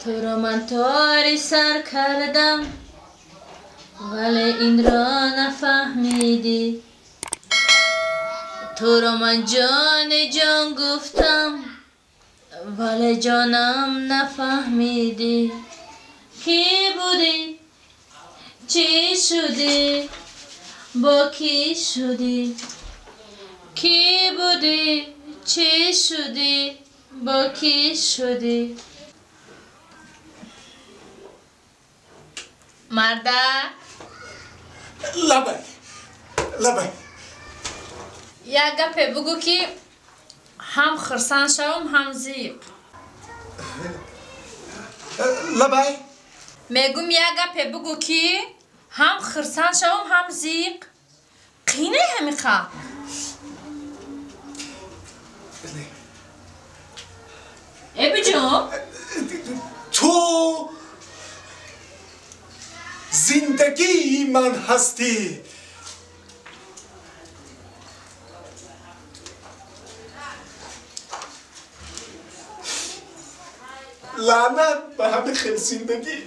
تو را من تاری سر کردم ولی این را نفهمیدی. تو را من جان جان گفتم ولی جانم نفهمیدی. کی بودی؟ چی شدی؟ با کی شدی؟ کی بودی؟ چی شدی؟ با کی شدی؟ مرده؟ لبه یک گپی بگو که هم خرسان شوم هم زیق. لبه میگم یک گپی بگو که هم خرسان شوم هم زیق. قینه همیخه ای بجو تو زندگی من هستی. لعنت به همه خیلی زندگی.